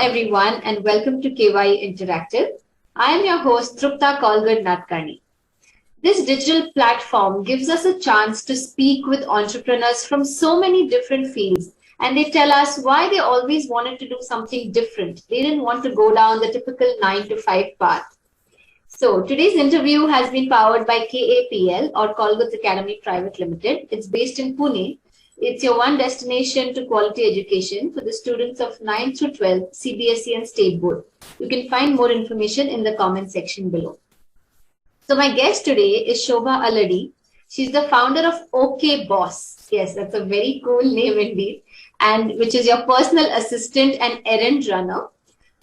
everyone, and welcome to KYE Interactive. I am your host, Trupta Kolgad-Natkarni. This digital platform gives us a chance to speak with entrepreneurs from so many different fields, and they tell us why they always wanted to do something different. They didn't want to go down the typical 9 to 5 path. So today's interview has been powered by KAPL, or Kolgad Academy Private Limited. It's based in Pune. It's your one destination to quality education for the students of 9 through 12, CBSE and State Board. You can find more information in the comment section below. So my guest today is Shoba Alladi. She's the founder of OK Boss. Yes, that's a very cool name indeed. And which is your personal assistant and errand runner.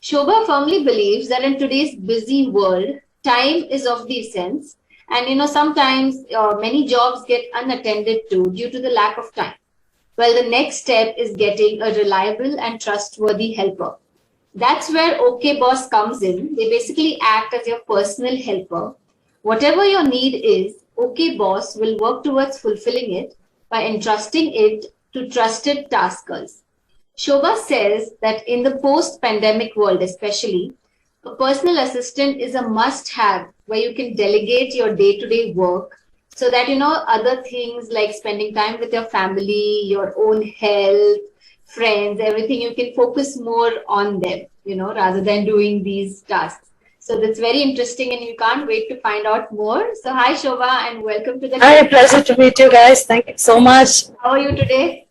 Shoba firmly believes that in today's busy world, time is of the essence. And sometimes many jobs get unattended to due to the lack of time. Well, the next step is getting a reliable and trustworthy helper. That's where OK Boss comes in. They basically act as your personal helper. Whatever your need is, OK Boss will work towards fulfilling it by entrusting it to trusted taskers. Shoba says that in the post-pandemic world especially, a personal assistant is a must-have where you can delegate your day-to-day work so that, other things like spending time with your family, your own health, friends, everything, you can focus more on them, rather than doing these tasks. So that's very interesting and you can't wait to find out more. So hi, Shoba, and welcome to the... Hi, pleasure to meet you guys. Thank you so much. How are you today?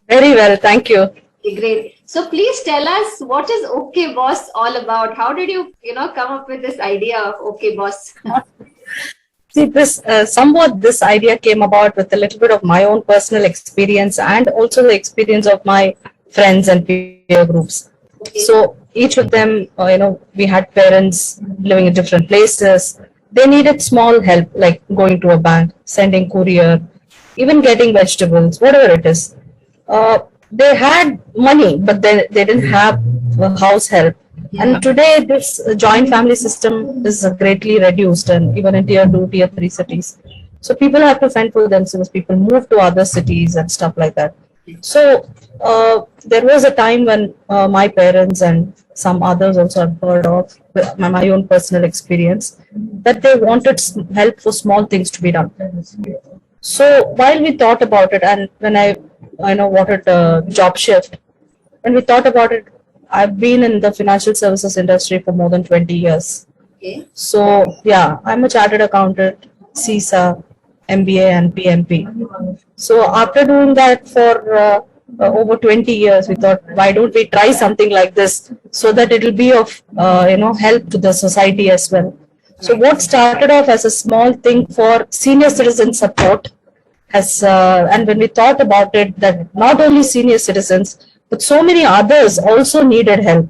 Very well, thank you. Okay, great. So please tell us, what is OK Boss all about? How did you, come up with this idea of OK Boss? See, somewhat this idea came about with a little bit of my own personal experience and also the experience of my friends and peer groups. Okay. So each of them, we had parents living in different places. They needed small help, like going to a bank, sending courier, even getting vegetables, whatever it is. They had money, but they didn't have house help. Yeah. And today, this joint family system is greatly reduced, and even in tier 2, tier 3 cities. So people have to fend for themselves. People move to other cities and stuff like that. So there was a time when my parents and some others also I've heard of, my own personal experience, that they wanted help for small things to be done. So while we thought about it, and when I wanted a job shift, when we thought about it, I've been in the financial services industry for more than 20 years. Okay. So yeah, I'm a chartered accountant, CISA, MBA and PMP. So after doing that for over 20 years, we thought, why don't we try something like this so that it will be of help to the society as well. So what started off as a small thing for senior citizen support and when we thought about it, that not only senior citizens, but so many others also needed help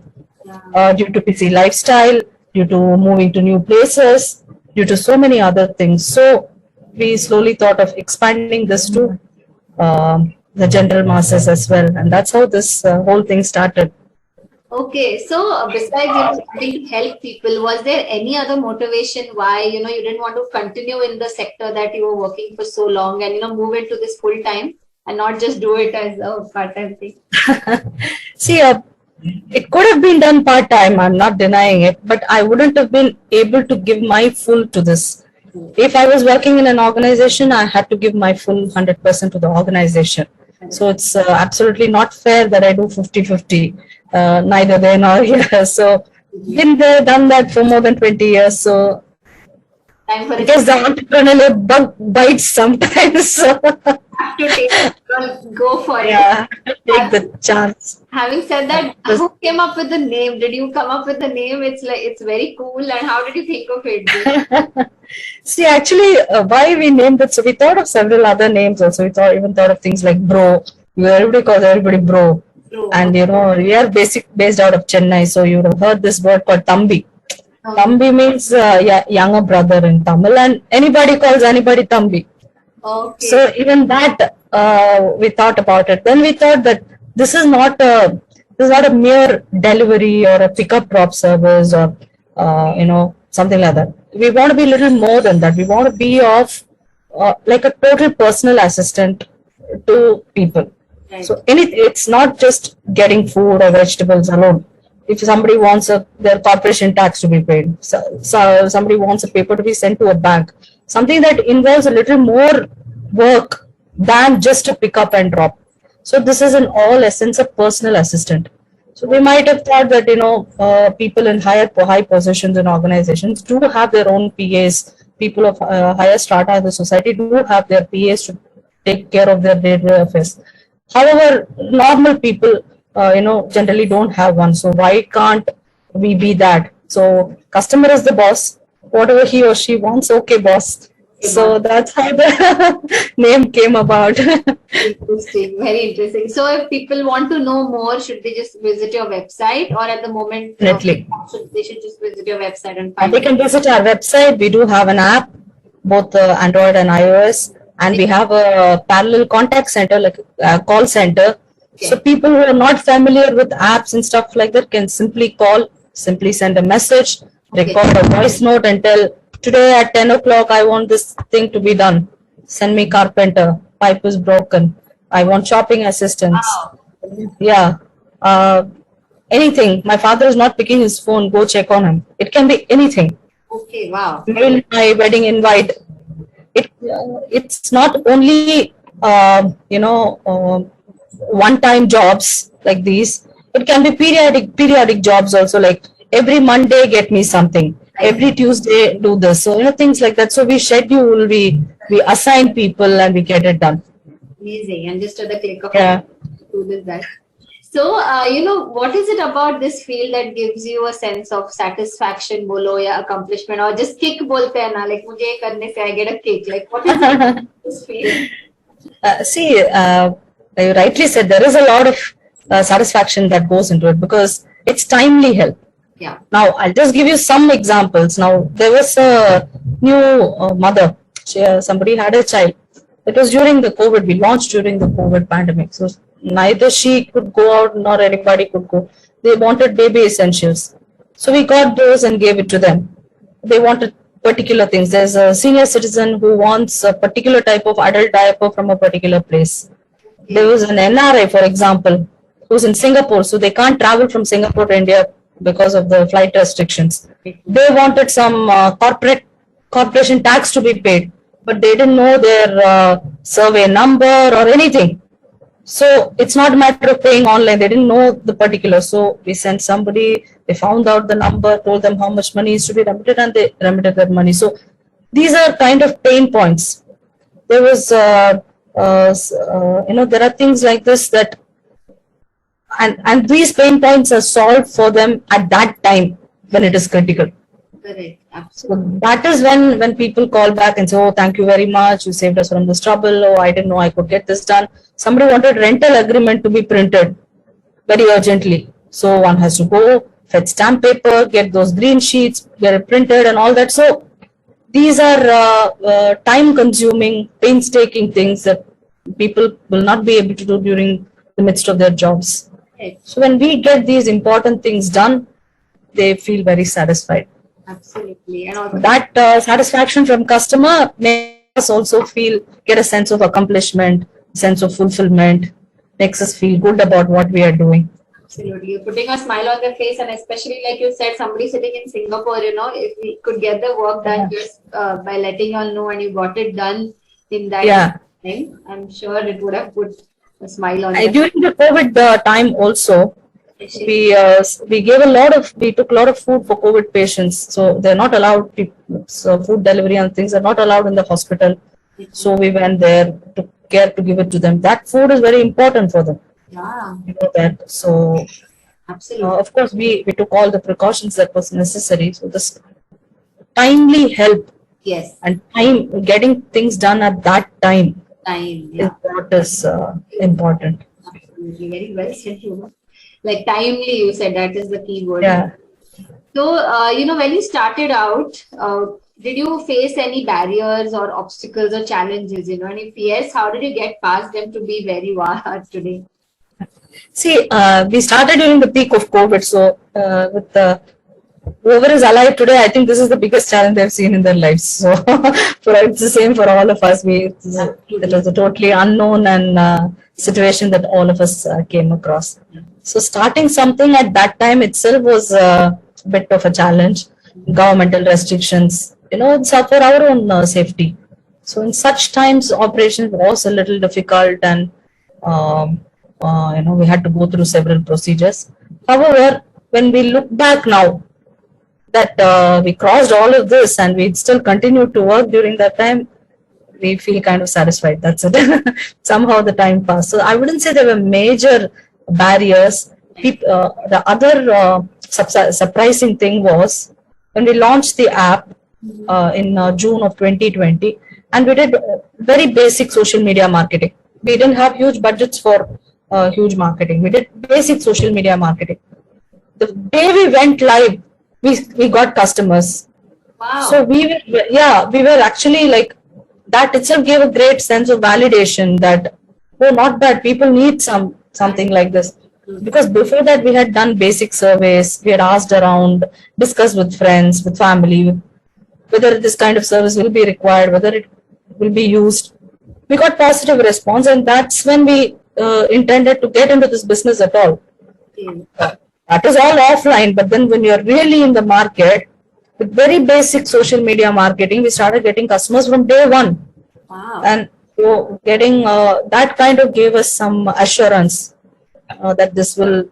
due to busy lifestyle, due to moving to new places, due to so many other things. So we slowly thought of expanding this to the general masses as well. And that's how this whole thing started. Okay, so besides wanting to help people, was there any other motivation why you didn't want to continue in the sector that you were working for so long and move into this full time and not just do it as a part-time thing? See, it could have been done part-time, I'm not denying it, but I wouldn't have been able to give my full to this. If I was working in an organization, I had to give my full 100% to the organization. So it's absolutely not fair that I do 50-50. Neither there nor here. So been there, done that for more than 20 years. So I guess the entrepreneurial bug bites sometimes. So have to go for it. Yeah, take the chance. Having said that, who came up with the name? Did you come up with the name? It's very cool. And how did you think of it? See, actually, why we named it? So we thought of several other names also. We even thought of things like Bro. Everybody calls everybody Bro. True. And we are based out of Chennai, so you would have heard this word called Thambi. Oh. Thambi means younger brother in Tamil, and anybody calls anybody Thambi. Okay. So even that we thought about it. Then we thought that this is not a mere delivery or a pickup drop service or something like that. We want to be a little more than that. We want to be of like a total personal assistant to people. Right. So it's not just getting food or vegetables alone. if somebody wants their corporation tax to be paid, so somebody wants a paper to be sent to a bank, something that involves a little more work than just a pick up and drop. So this is in all essence a personal assistant. So we might have thought that people in high positions in organizations do have their own PAs. People of higher strata in the society do have their PAs to take care of their day-to-day affairs. However, normal people, generally don't have one. So why can't we be that? So customer is the boss. Whatever he or she wants, okay, boss. So that's how the name came about. Interesting, very interesting. So if people want to know more, should they just visit your website, or at the moment, Definitely. they should just visit your website and find They can visit our website. We do have an app, both Android and iOS, and we have a parallel contact center, like a call center. Okay. So people who are not familiar with apps and stuff like that can simply call, simply send a message, record a voice note and tell, today at 10 o'clock, I want this thing to be done. Send me carpenter, pipe is broken. I want shopping assistance. Wow. Yeah. Anything. My father is not picking his phone, go check on him. It can be anything. Okay, wow. Mail my wedding invite. It's not only, one-time jobs like these. It can be periodic jobs also, like every Monday get me something. Every Tuesday do this. So, things like that. So we schedule, we assign people and we get it done. Amazing. And just at the click of do that. So, what is it about this field that gives you a sense of satisfaction, bolo, ya accomplishment, or just kick bolte hai na, like mujhe ye karne se I get a kick. Like, what is it about this field? You rightly said there is a lot of satisfaction that goes into it because it's timely help. Yeah. Now, I'll just give you some examples. Now, there was a new mother. Somebody had a child. It was during the COVID. We launched during the COVID pandemic. So, neither she could go out nor anybody could go. They wanted baby essentials. So, we got those and gave it to them. They wanted particular things. There's a senior citizen who wants a particular type of adult diaper from a particular place. There was an NRI, for example, who's in Singapore. So, they can't travel from Singapore to India because of the flight restrictions. They wanted some corporation tax to be paid, but they didn't know their survey number or anything. So it's not a matter of paying online. They didn't know the particulars. So we sent somebody, they found out the number, told them how much money is to be remitted, and they remitted that money. So these are kind of pain points. There was, there are things like this that and these pain points are solved for them at that time when it is critical. Correct. Absolutely. So that is when people call back and say, oh, thank you very much. You saved us from this trouble. Oh, I didn't know I could get this done. Somebody wanted rental agreement to be printed very urgently. So one has to go, fetch stamp paper, get those green sheets, get it printed and all that. So these are time consuming, painstaking things that people will not be able to do during the midst of their jobs. Right. So when we get these important things done, they feel very satisfied. Absolutely. And also That satisfaction from customer makes us also get a sense of accomplishment, sense of fulfillment, makes us feel good about what we are doing. Absolutely. You're putting a smile on their face, and especially like you said, somebody sitting in Singapore, if we could get the work done just by letting you all know and you got it done in that time, I'm sure it would have put a smile on their face. During the COVID time also, we took a lot of food for COVID patients. So they're not allowed, so food delivery and things are not allowed in the hospital. So we went there, took care to give it to them. That food is very important for them. Yeah. You know that. So Absolutely. of course, we took all the precautions that was necessary. So this timely help and time getting things done at that time is what is important. Absolutely. Very well said, Shoba. Like timely, you said that is the key word. Yeah. So, when you started out, did you face any barriers or obstacles or challenges, and if yes, how did you get past them to be where you are today? See, we started during the peak of COVID. So with the whoever is alive today, I think this is the biggest challenge they've seen in their lives. So it's the same for all of us. It was a totally unknown and situation that all of us came across. So starting something at that time itself was a bit of a challenge. Governmental restrictions, it's for our own safety. So in such times, operation was a little difficult, and we had to go through several procedures. However, when we look back now, that we crossed all of this and we still continued to work during that time, we feel kind of satisfied. That's it. Somehow the time passed. So I wouldn't say there were major barriers. The other surprising thing was when we launched the app in June of 2020, and we did very basic social media marketing. We didn't have huge budgets for huge marketing. We did basic social media marketing. The day we went live, we got customers. Wow. So we were actually like, that itself gave a great sense of validation that, oh, not bad, people need something like this. Because before that we had done basic surveys, we had asked around, discussed with friends, with family, whether this kind of service will be required, whether it will be used. We got positive response, and that's when we intended to get into this business at all. That is all offline, but then when you're really in the market, with very basic social media marketing, we started getting customers from day one. Wow. And so getting that kind of gave us some assurance that this will,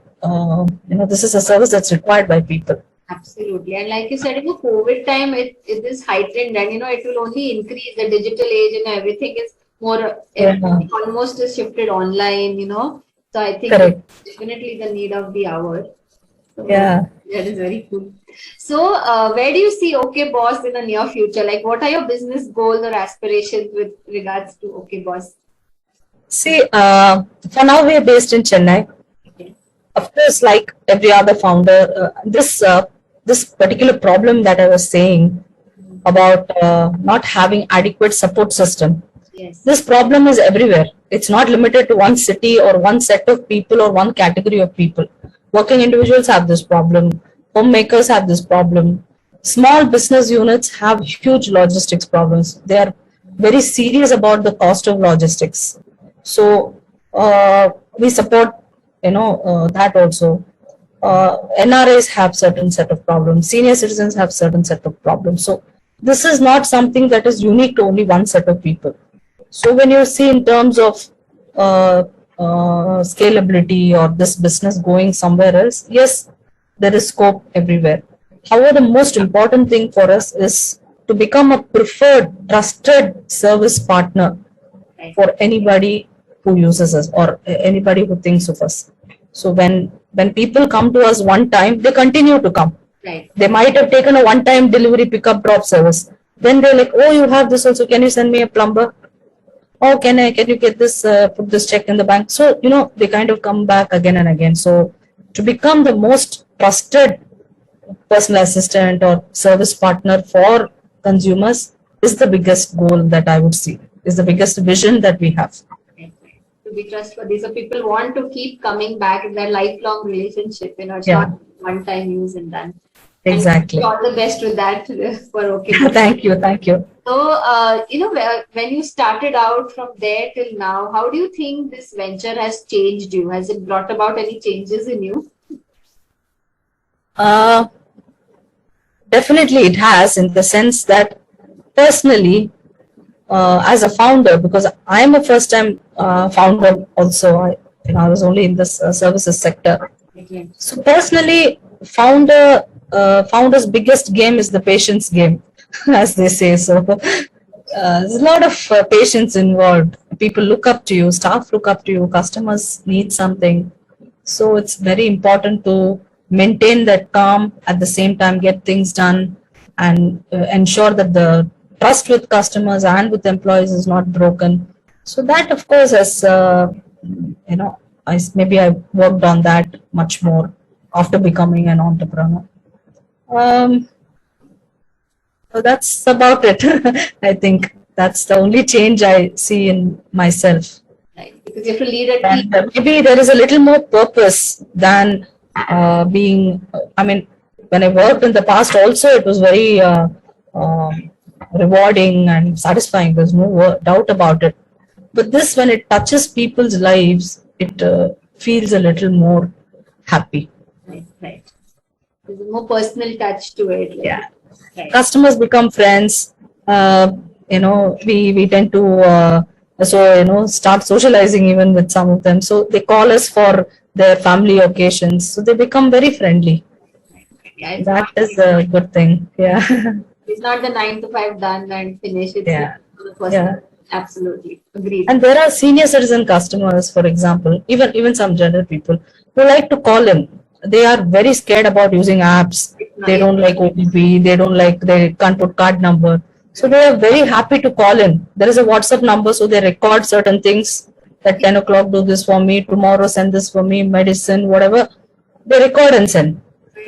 this is a service that's required by people. Absolutely. And like you said, in the COVID time, it is heightened, and it will only increase. The digital age and everything is more, almost is shifted online, So I think it's definitely the need of the hour. So that is very cool. So where do you see OK Boss in the near future? Like, what are your business goals or aspirations with regards to OK Boss? See, for now we are based in Chennai. Okay. Of course, like every other founder, this particular problem that I was saying about not having adequate support system. Yes. This problem is everywhere. It's not limited to one city or one set of people or one category of people. Working individuals have this problem. Homemakers have this problem. Small business units have huge logistics problems. They are very serious about the cost of logistics. So we support, that also. NRIs have certain set of problems. Senior citizens have certain set of problems. So this is not something that is unique to only one set of people. So when you see in terms of scalability or this business going somewhere else, yes, there is scope everywhere. However, the most important thing for us is to become a preferred, trusted service partner for anybody who uses us or anybody who thinks of us. So when people come to us one time, they continue to come. Right. They might have taken a one-time delivery pickup drop service. Then they're like, oh, you have this also. Can you send me a plumber? Oh, can you get this, put this check in the bank? So, they kind of come back again and again. So to become the most trusted personal assistant or service partner for consumers is the biggest goal that I would see, is the biggest vision that we have. To be trustworthy. So people want to keep coming back in their lifelong relationship, it's not one time use and done. Exactly. And all the best with that for OK. Thank you. So, when you started out from there till now, how do you think this venture has changed you? Has it brought about any changes in you? Definitely it has, in the sense that personally, as a founder, because I am a first-time founder also, I was only in this services sector. Okay. So personally, founder's biggest game is the patience game, as they say. So there's a lot of patience involved. People look up to you, staff look up to you, customers need something. So it's very important to maintain that calm, at the same time get things done, and ensure that the trust with customers and with employees is not broken. So that, of course, has, I worked on that much more after becoming an entrepreneur. So that's about it. I think that's the only change I see in myself. Right, because you have to lead a team. And maybe there is a little more purpose than being, when I worked in the past also, it was very rewarding and satisfying. There's no doubt about it. But this, when it touches people's lives, it feels a little more happy. Right, right. There's a more personal touch to it. Like, Yeah. right. Customers become friends. We tend to start socializing even with some of them. So they call us for their family occasions. So they become very friendly. Yeah, That is a good thing. Yeah. it's not the 9 to 5 done and finish. It's Yeah. the person. Yeah. Absolutely. Agreed. And there are senior citizen customers, for example, even some general people who like to call in. They are very scared about using apps. They don't like OTP. They can't put card number. So they are very happy to call in. There is a WhatsApp number, so they record certain things. At 10 o'clock, do this for me. Tomorrow, send this for me. Medicine, whatever. They record and send.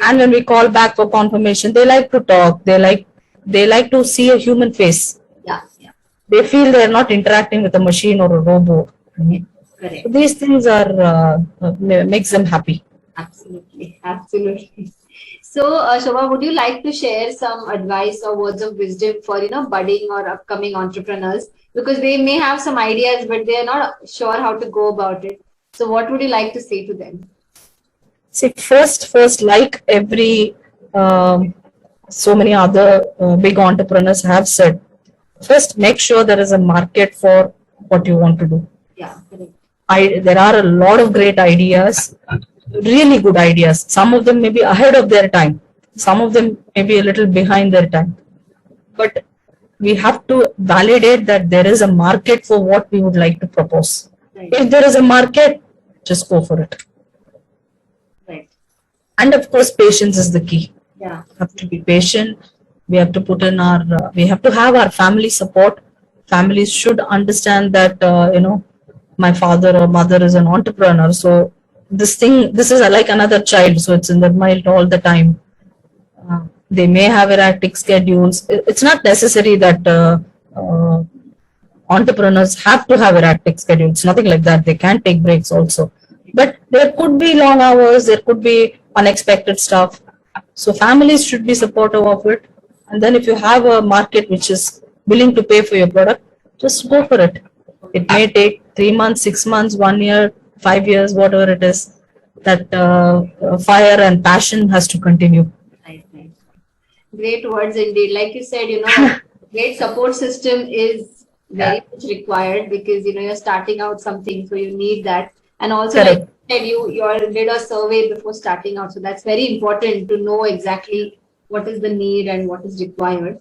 And when we call back for confirmation, they like to talk. They like to see a human face. Yeah, yeah. They feel they are not interacting with a machine or a robot. Correct. So these things are makes them happy. Absolutely, absolutely. So, Shoba, would you like to share some advice or words of wisdom for budding or upcoming entrepreneurs, because they may have some ideas but they are not sure how to go about it. So, what would you like to say to them? See, first, like every so many other big entrepreneurs have said, first make sure there is a market for what you want to do. Yeah, correct. There are a lot of great ideas, really good ideas. Some of them may be ahead of their time. Some of them may be a little behind their time. But we have to validate that there is a market for what we would like to propose. Right. If there is a market, just go for it. Right. And of course, patience is the key. Yeah. We have to be patient. We have to put in we have to have our family support. Families should understand that, my father or mother is an entrepreneur. So this is like another child. So it's in their mind all the time. They may have erratic schedules. It's not necessary that entrepreneurs have to have erratic schedules. It's nothing like that. They can take breaks also. But there could be long hours. There could be unexpected stuff. So families should be supportive of it. And then if you have a market which is willing to pay for your product, just go for it. It may take 3 months, 6 months, 1 year, 5 years, whatever it is. That fire and passion has to continue. Right. Great words indeed. Like you said, great support system is very much required, because you're starting out something, so you need that. And also, Correct. like you did a survey before starting out, so that's very important to know exactly what is the need and what is required.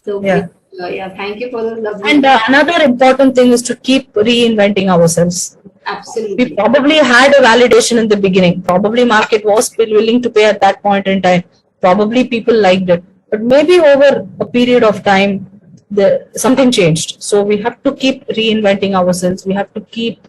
So thank you for the lovely. And another important thing is to keep reinventing ourselves. Absolutely. We probably had a validation in the beginning. Probably market was willing to pay at that point in time. Probably people liked it. But maybe over a period of time, something changed. So we have to keep reinventing ourselves. We have to keep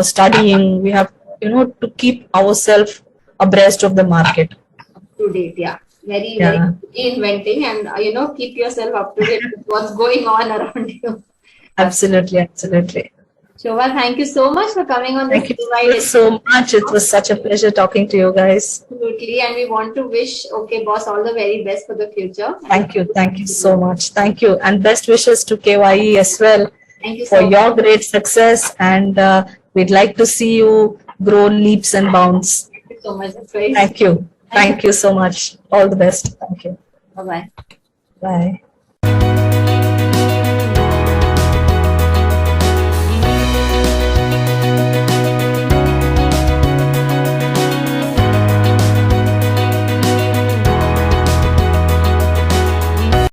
studying. We have, to keep ourselves abreast of the market. Up to date, yeah. Very reinventing, and keep yourself up to date with what's going on around you. Absolutely. Shoba, thank you so much for coming on Thank you so much. It was such a pleasure talking to you guys. Absolutely, and we want to wish OK Boss all the very best for the future. Thank you so much. Thank you, and best wishes to KYE as well. Thank you for so your much. great success, and we'd like to see you grow leaps and bounds. Thank you so much. That's very Thank you so much. All the best. Thank you. Bye-bye. Bye.